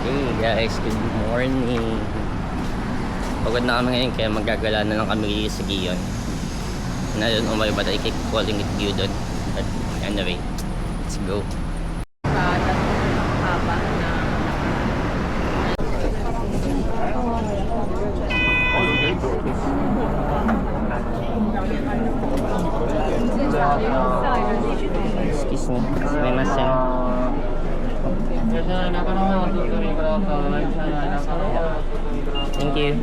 Hey guys, good morning. Pagod na kami ngayon kaya magagala na lang kami sa Gion. Na doon umay ba tayo calling it view doon. But anyway, let's go. Excuse me, sumimasen. Thank you.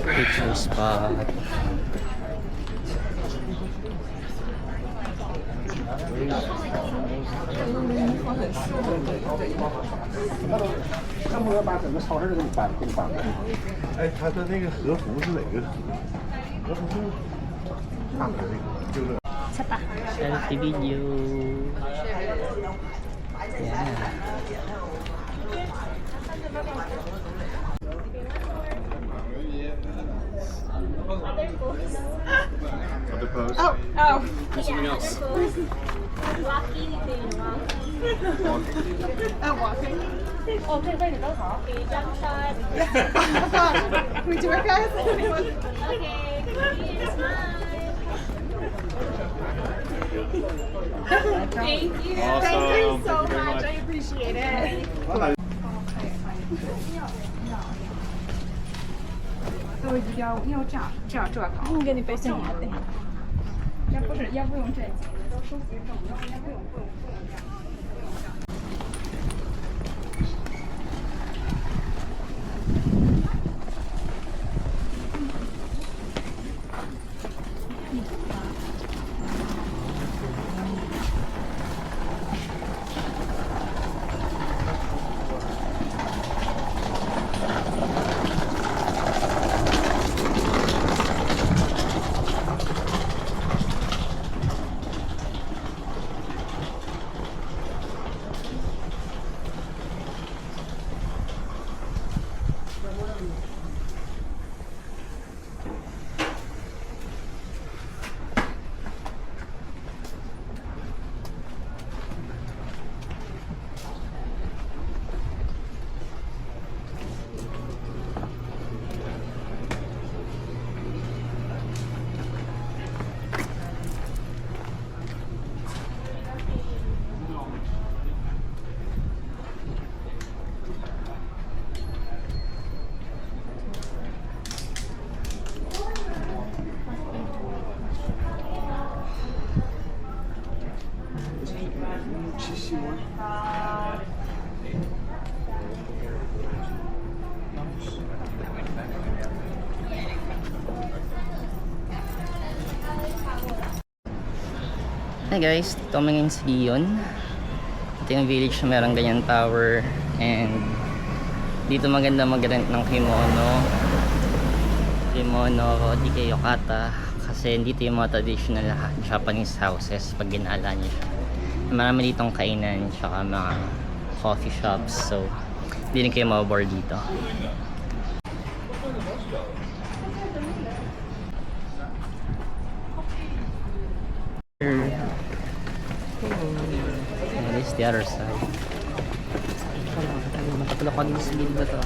Picture spot.哎，他的那个和服是哪个？和服是大的那个，就那个。 Selfie video. Yeah. Other pose. Oh. Something else. Walking 可以吗？walking. 哦，可以为你更好。给一张衫。Can we do it, guys? Okay. Smile. Thank you. Awesome. Thank you so Thank you very much. much. I appreciate it. 都要这个。我给你背信还得。要不用这几个都收集证，要不用。Hi guys, dito kami ngayon sa Gion. Ito yung village na merong ganyan tower. And dito maganda mag-rent ng kimono o di kayo yukata. Kasi dito yung mga traditional Japanese houses pag ginala niyo siya. Marami ditong kainan tsaka mga coffee shops. So, hindi rin kayo mababore dito. And this is the other side. Matapos ako ng silid na to.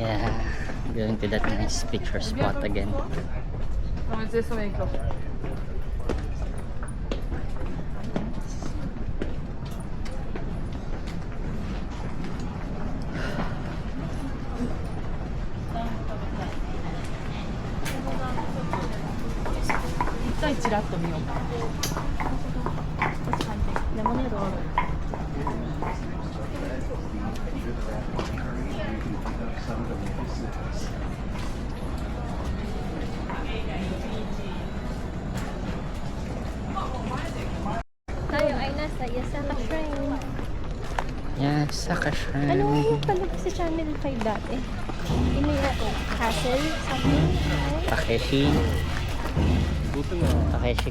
Yeah, going to that nice picture spot again. Tayo ay nasa Yasaka Shrine. Yasaka Shrine. Ano yung palabas sa Channel 5 dati? Inaya Castle? Something? Takeshi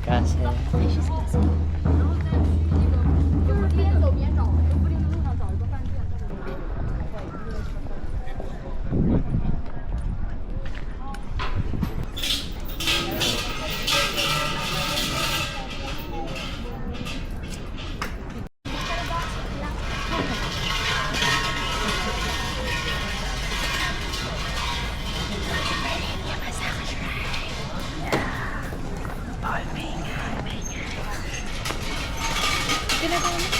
Castle. Tashi's Castle. Ginagawa mo?